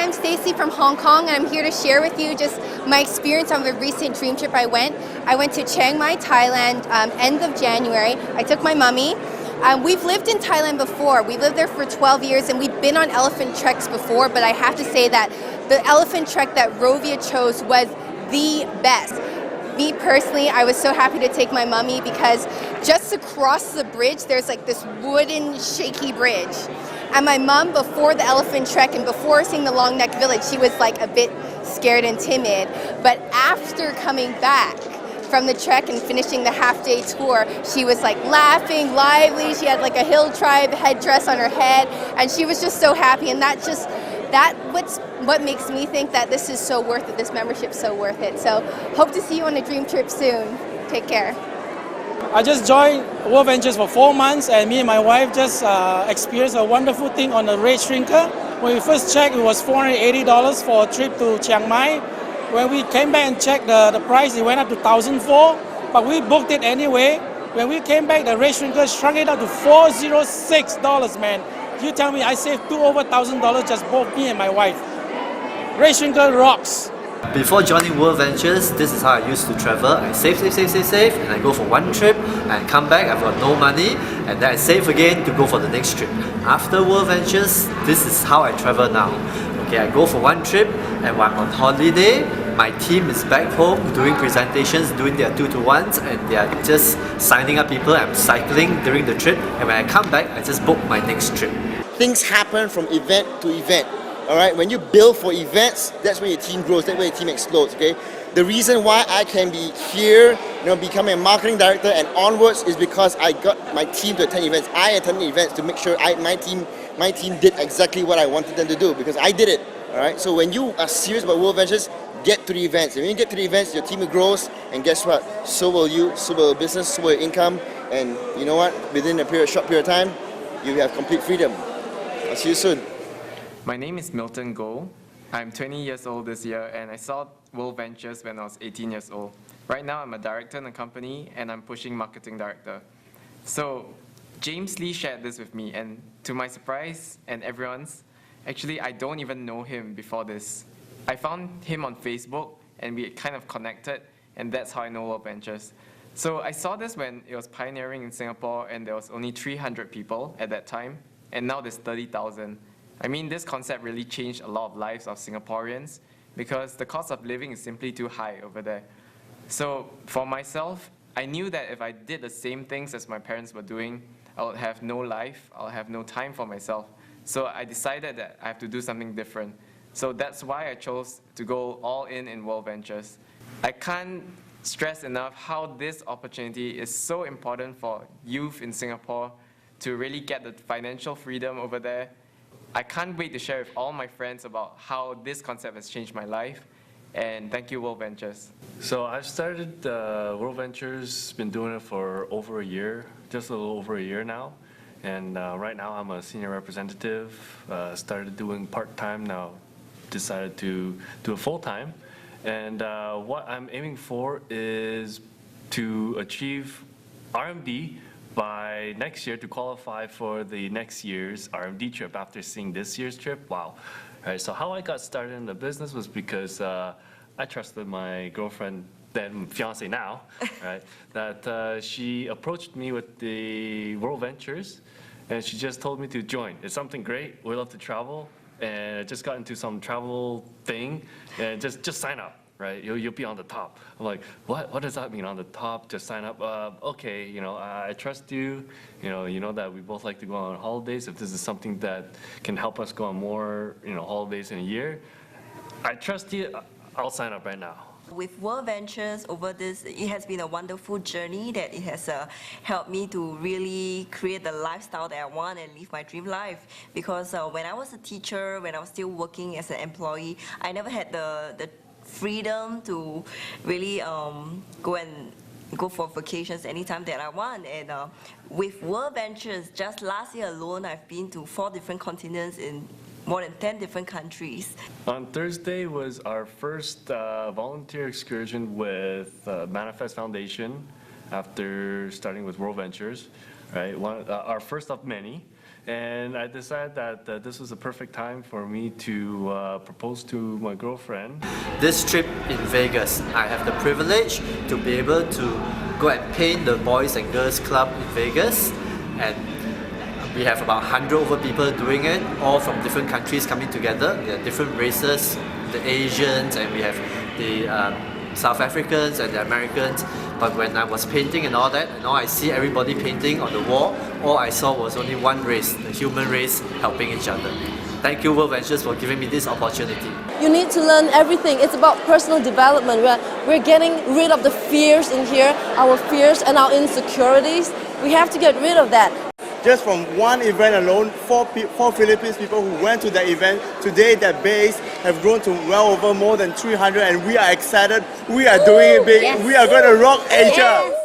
I'm Stacy from Hong Kong, and I'm here to share with you just my experience on the recent dream trip I went. I went to Chiang Mai, Thailand, end of January. I took my mummy. We've lived in Thailand before. We lived there for 12 years, and we've been on elephant treks before, but I have to say that the elephant trek that Rovia chose was the best. Me personally, I was so happy to take my mummy because just across the bridge, there's like this wooden, shaky bridge. And my mom, before the elephant trek and before seeing the Long Neck Village, she was like a bit scared and timid. But after coming back from the trek and finishing the half-day tour, she was like laughing, lively. She had like a hill tribe headdress on her head, and she was just so happy. And that's what makes me think that this is so worth it, this membership's so worth it. So hope to see you on a dream trip soon. Take care. I just joined Worldventures for 4 months, and me and my wife just experienced a wonderful thing on the rate shrinker. When we first checked, it was $480 for a trip to Chiang Mai. When we came back and checked the price, it went up to $1,004, but we booked it anyway. When we came back, the rate shrinker shrunk it up to $406, man. You tell me I saved over $1,000 just both me and my wife. Rate shrinker rocks. Before joining Worldventures, this is how I used to travel. I save, and I go for one trip, and come back, I've got no money, and then I save again to go for the next trip. After Worldventures, this is how I travel now. Okay, I go for one trip, and when I'm on holiday, my team is back home doing presentations, doing their 2-to-1s, and they are just signing up people. I'm cycling during the trip, and when I come back, I just book my next trip. Things happen from event to event. All right, when you build for events, that's where your team grows, that's where your team explodes, okay? The reason why I can be here, becoming a marketing director and onwards is because I got my team to attend events. I attended events to make sure my team did exactly what I wanted them to do because I did it, all right? So when you are serious about Worldventures, get to the events. And when you get to the events, your team grows, and guess what? So will you, so will your business, so will your income, and you know what? Within a short period of time, you have complete freedom. I'll see you soon. My name is Milton Goh. I'm 20 years old this year, and I saw Worldventures when I was 18 years old. Right now, I'm a director in a company, and I'm pushing marketing director. So James Lee shared this with me, and to my surprise and everyone's, actually, I don't even know him before this. I found him on Facebook, and we kind of connected, and that's how I know Worldventures. So I saw this when it was pioneering in Singapore, and there was only 300 people at that time, and now there's 30,000. I mean, this concept really changed a lot of lives of Singaporeans because the cost of living is simply too high over there. So for myself, I knew that if I did the same things as my parents were doing, I would have no life, I'll have no time for myself. So I decided that I have to do something different. So that's why I chose to go all in Worldventures. I can't stress enough how this opportunity is so important for youth in Singapore to really get the financial freedom over there. I can't wait to share with all my friends about how this concept has changed my life. And thank you, Worldventures. So I've started Worldventures, been doing it for over a year, just a little over a year now. And right now I'm a senior representative, started doing part-time, now decided to do it full-time. And what I'm aiming for is to achieve RMD by next year to qualify for the next year's RMD trip after seeing this year's trip. Wow. All right, so how I got started in the business was because I trusted my girlfriend, then fiance now, right, that she approached me with the Worldventures, and she just told me to join. It's something great. We love to travel, and I just got into some travel thing, and just sign up. Right, you'll be on the top. I'm like, what does that mean on the top? Just sign up. Okay, I trust you. You know that we both like to go on holidays. If this is something that can help us go on more, holidays in a year, I trust you. I'll sign up right now. With Worldventures over this, it has been a wonderful journey that it has helped me to really create the lifestyle that I want and live my dream life. Because when I was a teacher, when I was still working as an employee, I never had the freedom to really go for vacations anytime that I want. And with Worldventures, just last year alone, I've been to 4 different continents in more than 10 different countries. On Thursday was our first volunteer excursion with Manifest Foundation after starting with Worldventures, right? Our first of many. And I decided that this was a perfect time for me to propose to my girlfriend. This trip in Vegas, I have the privilege to be able to go and paint the Boys and Girls Club in Vegas, and we have about 100 over people doing it, all from different countries coming together. There are different races, the Asians, and we have the South Africans and the Americans. But when I was painting and all that, and now I see everybody painting on the wall, all I saw was only one race, the human race helping each other. Thank you, Worldventures, for giving me this opportunity. You need to learn everything. It's about personal development. We're getting rid of the fears in here, our fears and our insecurities. We have to get rid of that. Just from one event alone, four Philippines people who went to the event, today their base have grown to well over more than 300, and we are excited. We are doing it big. Yes. We are going to rock Asia. Yes.